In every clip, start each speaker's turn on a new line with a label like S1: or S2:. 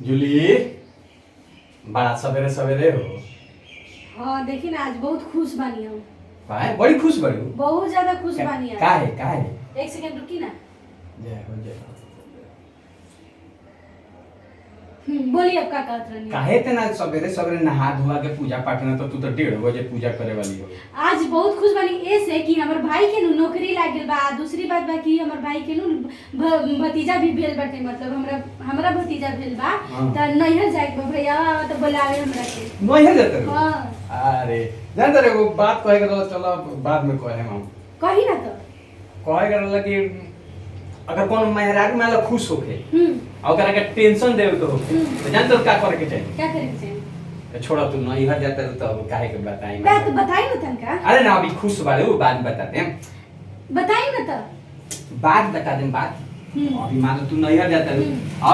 S1: जूली बड़ा सवेरे सवेरे हो।
S2: हाँ देखी ना आज बहुत खुश बानी हम।
S1: काहे बड़ी खुश बड़ी हो?
S2: बहुत ज्यादा खुश बानी आज।
S1: काहे
S2: एक सेकंड रुकी ना।
S1: जय हो।
S2: बोलिए अब का कहत रहनी।
S1: काहे इतना सवेरे सवेरे नहा धोआ के पूजा पाठ में तो तू तो 1:30 बजे पूजा करे वाली हो।
S2: आज बहुत खुश बानी ऐसे कि हमर भाई के नौकरी लाग गेल बा। दूसरी बात बा कि हमर भाई के भतीजा भी भेल बाटे, मतलब हमरा भतीजा भेल बा। त नैहर जाए के भैया तो बुलावे हमरा के।
S1: नैहर जाते हो?
S2: हां
S1: अरे जान रे वो बात कहे के तो चलो बाद में कहे हम।
S2: कही ना तो
S1: कहे के लगी अगर कौन मेहरारू माला खुश होके और ओकरा के टेंशन देवे तो तो जान तो का करे के चाहिए?
S2: क्या करे के चाहिए?
S1: छोड़ा तू नैहर जाते तो काहे के बताई
S2: बात बताई ना तनका।
S1: अरे ना अभी खुश वाले वो बाद में बताते हैं।
S2: बताई ना तो
S1: बात बता दें बात। अभी मान लो तू नैहर जाता है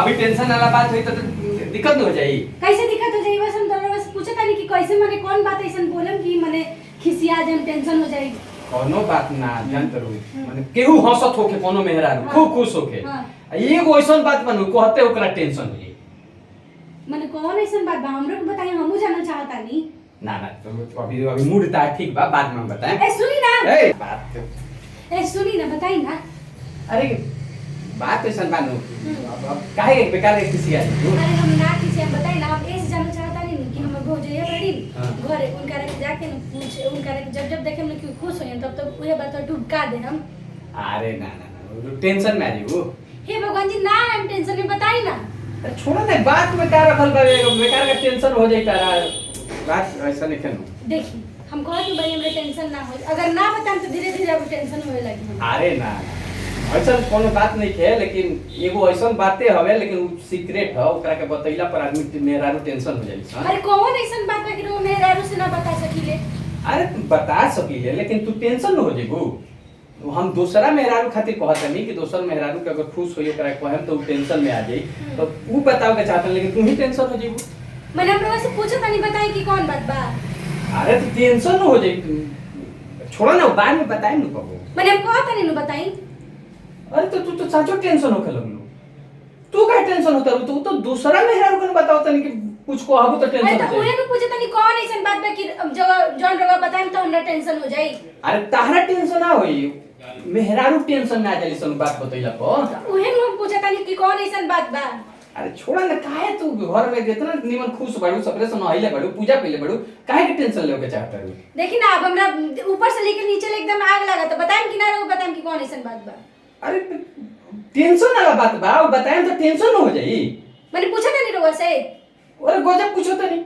S1: अभी टेंशन वाला बात हुई तो दिक्कत न हो जाएगी।
S2: कैसे दिक्कत हो जाएगी? बस हम तो बस पूछे था नहीं कि कैसे माने कौन बात ऐसन बोलम कि माने खिसिया जम टेंशन हो जाएगी।
S1: कोनो बात ना जानत रहो माने केहू हंसत होके कोनो मेहरारू खूब खुश होके एगो ऐसन बात बनू कहते ओकरा टेंशन हो जाई।
S2: माने कौन ऐसन बात बा हमरो को बताई, हमहू जानना चाहता नहीं।
S1: ना तो अभी मूड ता ठीक बा बाद में हम बताएं।
S2: ए सुनी ना।
S1: ए बात
S2: ए सुनी ना बताई ना।
S1: अरे बात ऐसन बानू अब काहे के बेकार के किसी आई।
S2: अरे हम ना किसी हम बताई ना, हम ऐसे जानना चाहता नहीं कि हमर भौजैया बड़ी घर उनका रे जाके न पूछ उनका रे जब देखे हम कि खुश होयन तब तो उहे बात डुबका दे हम।
S1: अरे ना टेंशन में आ जी वो।
S2: हे भगवान जी ना हम टेंशन में बताई ना।
S1: छोड़ा ना बात में क्या रखल बा बेकार का टेंशन हो जाई तारा बात ऐसा नहीं कहनो।
S2: देखी हम कहत कि भाई हमरे टेंशन ना होई, अगर ना बताम तो धीरे-धीरे अब टेंशन होए लगी।
S1: अरे ना ऐसा कोनो बात नहीं है लेकिन एगो ऐसा बातें हवे लेकिन वो सीक्रेट है ओकरा के बतैला पर आदमी मेहरारू टेंशन हो जाई।
S2: अरे कौन ऐसा बात बा कि रो मेहरारू से ना बता सकीले?
S1: अरे बता सकीले लेकिन तू टेंशन न हो जेबू। हम दूसरा मेहरारू खातिर कहत नहीं कि दूसरा मेहरारू के अगर खुश होई ओकरा कहम तो टेंशन में आ जाई तो वो बताओ के चाहत लेकिन तू ही टेंशन हो जेबू।
S2: मैंने हम लोग से पूछा था नहीं बताई कि कौन बात बा।
S1: अरे तो टेंशन न हो जाई छोड़ा ना बाद में बताए न कबो।
S2: मैंने हम कहत नहीं बताई।
S1: अरे तो तू तो सचो टेंशन होके लगलो। तू का टेंशन होता तू तो दूसरा मेहरारू को बताओ तनी कि कुछ को हबो तो टेंशन हो जाई।
S2: अरे तो उहे न पूछे तनी कौन ऐसन बात बा कि जो जौन रवा बताएम तो हमरा टेंशन हो जाई।
S1: अरे ताहरा टेंशन ना होई मेहरारू टेंशन में आ जाई सन बात बतैला पर।
S2: उहे न हम पूछे तनी कि कौन ऐसन बात बा।
S1: अरे छोड़ा ना काहे तू घर में इतना निमन खुश बाड़ू सबरे से नहिले बाड़ू पूजा पहले बाड़ू काहे के टेंशन लेके चाहता रू?
S2: देखी ना अब हमरा ऊपर से लेके नीचे एकदम आग लगा तो बताएम कि ना रहो बताएम कि कौन ऐसन बात बा।
S1: अरे टेंशन वाला बात बा वो बताएं तो टेंशन न हो जाई।
S2: मैंने पूछा था नहीं रहो से।
S1: अरे गजब पूछो तनी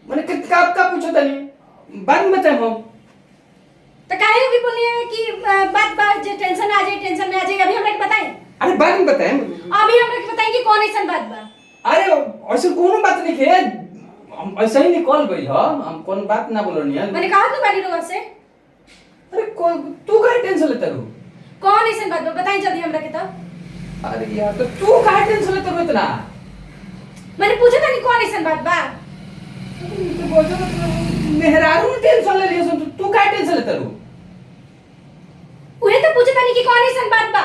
S1: माने का पूछो तनी बाद में बताएं हम।
S2: तो काहे भी बोलिए कि बात बात जे टेंशन आ जाए टेंशन में आ जाए अभी हमरा के बताएं।
S1: अरे बाद में बताएं
S2: अभी हमरा के बताएं कि कौन ऐसन बात बा।
S1: अरे ऐसे कोनो बात नहीं है हम ऐसे ही निकल गइल ह हम कौन बात ना बोलनी है।
S2: मैंने कहा तो बानी रहो से।
S1: अरे तू काहे टेंशन लेता रू?
S2: कौन ऐसन बात बा बताएं जल्दी हमरा के तो।
S1: अरे यार तो तू काहे टेंशन लेता रू इतना?
S2: मैंने पूछा था नहीं कौन ऐसन बात बा।
S1: तो बोलतो मेहरारू ने टेंशन ले लिया तू काहे टेंशन लेता रू?
S2: उहे तो पूछा था नहीं कि कौन ऐसन बात बा।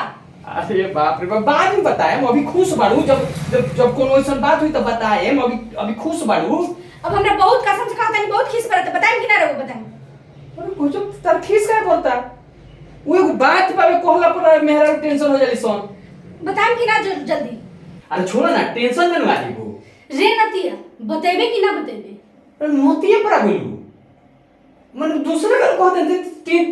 S1: अरे बाप रे बाप बाद में बताएं हम अभी खुश बाड़ू जब कोनो ऐसा बात हुई तो बताएं हम अभी खुश बाड़ू।
S2: अब हमरा बहुत कसम से कहा था नहीं बहुत खीस पड़त बताएं कि ना रहो बताएं।
S1: अरे कुछ तार खीस काहे पड़ता? वो एगो बात पावे कहला पर मेहरारू टेंशन हो जाली सन।
S2: बताएं कि ना जल्दी।
S1: अरे छोड़ो ना टेंशन में ना आली वो।
S2: रे नतिया बतेबे कि ना बतेबे?
S1: अरे मोतिये पर गेलू मन दूसरे का कहते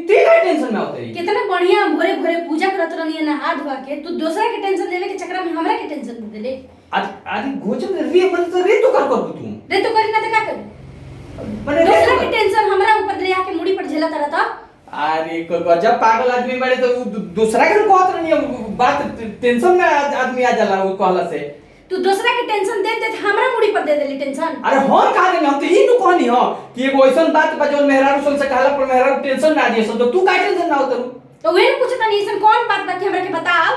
S1: ते का टेंशन में होते।
S2: कितना बढ़िया भोरे भोरे पूजा करत रहनी ना हाथ धोआ के तू दूसरा के टेंशन लेवे के चक्कर में हमरा के टेंशन दे देले।
S1: आज गोचन रे मन तो रे तो कर तू
S2: रे तो करी ना तो का करी?
S1: माने
S2: दूसरा के टेंशन हमरा ऊपर ले आके मुड़ी पर झेला तरह था।
S1: अरे गजब पागल आदमी बड़े तो दूसरा के कहत रहनी बात टेंशन में आदमी आ जाला वो कहला से।
S2: तू दूसरा के टेंशन दे हमरा मुड़ी पर दे देली टेंशन।
S1: अरे हम कहा देनी हम तो ई नु कहनी हो कि एगो ऐसन बात बा जो मेहरारू सन से कहला पर मेहरारू टेंशन में आ जाई तो तू का टेंशन ना होत रू?
S2: तो वे पूछता नहीं ऐसन कौन बात बा कि हमरा के बताओ।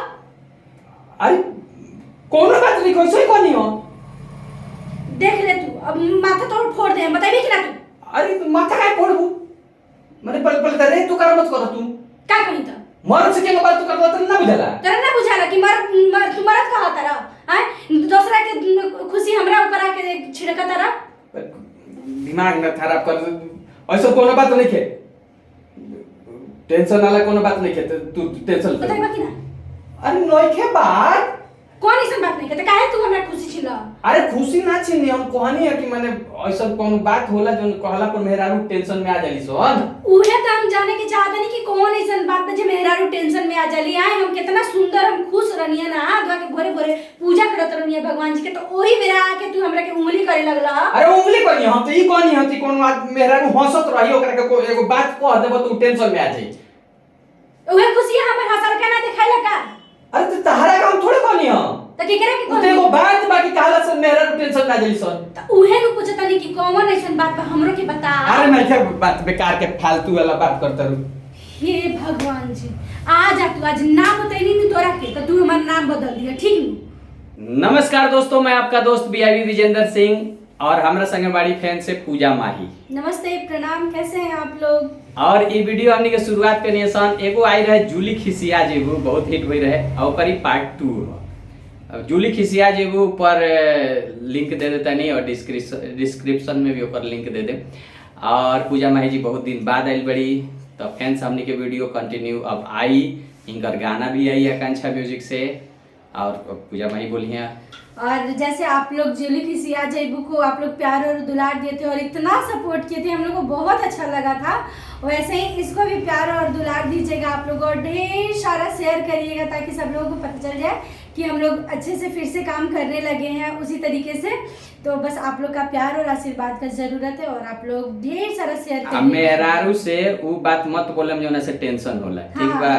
S1: अरे कोनो बात नहीं कैसे कहनी हो?
S2: देख ले तू अब माथा तोड़ फोड़ दे बताइबे कि ना तू?
S1: अरे माथा काहे फोड़बू? माने पल रे तू कर मत कर तू
S2: का कही त
S1: मर्द से के बात तू करत ना बुझाला?
S2: तोरा ना बुझाला कि मर्द तू मर्द का होता रहा हैं दूसरा के खुशी से छिड़का तारा?
S1: दिमाग न खराब कर, ऐसा कोनो बात नहीं है, टेंशन वाला कोनो बात नहीं है, तू टेंशन
S2: बताई बाकी ना।
S1: अरे नइखे बात,
S2: कौन ऐसा बात नहीं करते, काहे तू हमरा खुशी छिला?
S1: अरे खुशी ना छिनी, हम कहनी है कि माने ऐसा कोनो बात होला जो कहला पर मेहरारू टेंशन में आ जाली सोन।
S2: उहे त हम जाने के चाहते नहीं कि कौन ऐसा बात बा जे मेहरारू टेंशन में आ जाली। आए हम कितना सुंदर हम खुश रहनिया ना, दुआ के भोरे भोरे पूजा करत रहनिया भगवान जी के, तो ओही बेरा आके तू हमरा के उंगली करे लगला।
S1: अरे उंगली कोनी, हम तो ई कहनी हती कोनो बात मेहरारू हंसत रही, ओकरा के एगो बात कह देबो तो टेंशन में आ जाई।
S2: उहे खुशी हमर हंसल के ना दिखाइला का?
S1: अरे तो तहरा का हम थोड़े कहनी हम,
S2: त केकरा के
S1: तो एगो बात बाकी कहला से मेहरारू टेंशन ना जाली सोन।
S2: त उहे नु पूछता नहीं कि कौन ऐसा बात बा, हमरो के बता।
S1: अरे मैं क्या बात बेकार के फालतू वाला बात करता रहूं।
S2: हे भगवान जी, आज तू आज नाम बताइनी नु तोरा के, तो तू हमार नाम बदल दिया, ठीक नु?
S1: नमस्कार दोस्तों, मैं आपका दोस्त बीआईबी विजेंद्र सिंह और हमरा संगे बाड़ी फैन से पूजा माही।
S2: नमस्ते, प्रणाम, कैसे हैं आप लोग?
S1: और ये वीडियो हमनी के शुरुआत करनी सन, एगो आई रहे जूली खिसिया जेबू, बहुत हिट हुई रहे, और ओकरी पार्ट 2 हो। अब जूली खिसिया जेबू पर लिंक दे देता नहीं, और डिस्क्रिप्शन में भी ओकर लिंक दे दे। और पूजा माही जी बहुत दिन बाद आइल बड़ी, तो फैंस हमनी के वीडियो कंटिन्यू अब आई, इनकर गाना भी आई आकांक्षा म्यूजिक से, और पूजा माही बोली हैं।
S2: और जैसे आप लोग जूली खिसिया जयबू को आप लोग प्यार और दुलार दिए थे और इतना सपोर्ट किए थे, हम लोग को बहुत अच्छा लगा था। वैसे ही इसको भी प्यार और दुलार दीजिएगा आप लोग, और ढेर सारा शेयर करिएगा ताकि सब लोगों को पता चल जाए कि हम लोग अच्छे से फिर से काम करने लगे हैं उसी तरीके से। तो बस आप लोग का प्यार और आशीर्वाद का जरूरत है, और आप लोग ढेर सारा शेयर
S1: करिए। मेहरारू से वो बात मत बोले जोना से टेंशन होला, ठीक बा?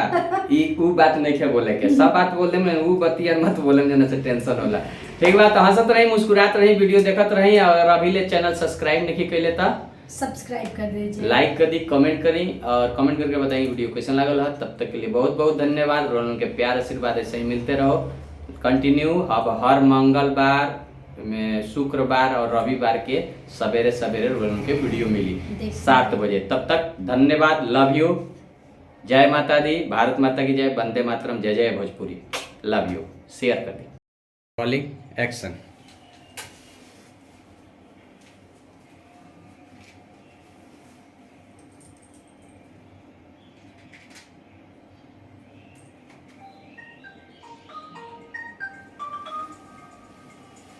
S1: ई वो बात नहीं के बोले के, सब बात बोल दे में वो बतिया मत बोले जोना से टेंशन होला, ठीक बा? तो हंसत रही, मुस्कुरात रही, वीडियो देखत रही, और अभी ले चैनल सब्सक्राइब नहीं कैले तो
S2: सब्सक्राइब कर दीजिए,
S1: लाइक कर दी, कमेंट करी, और कमेंट करके बताइए वीडियो कैसा लागल है। तब तक के लिए बहुत बहुत धन्यवाद, और उनके प्यार आशीर्वाद ऐसे ही मिलते रहो कंटिन्यू। अब हर मंगलवार में, शुक्रवार और रविवार के सवेरे सवेरे उनके वीडियो मिली 7 बजे। तब तक धन्यवाद, लव यू, जय माता दी, भारत माता की जय, वंदे मातरम, जय जय भोजपुरी, लव यू। शेयर कर दी, रोलिंग एक्शन।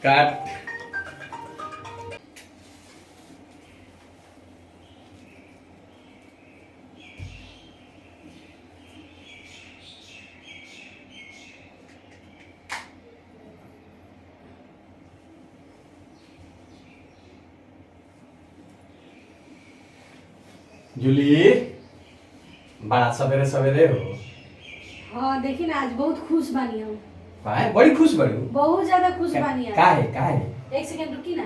S1: काट। जूली, बड़ा सवेरे सवेरे हो।
S2: हाँ देखी ना, आज बहुत खुश बानी हम।
S1: बड़ी खुश बड़ी,
S2: बहुत ज्यादा खुश बानी।
S1: काहे काहे?
S2: एक सेकंड रुकी ना।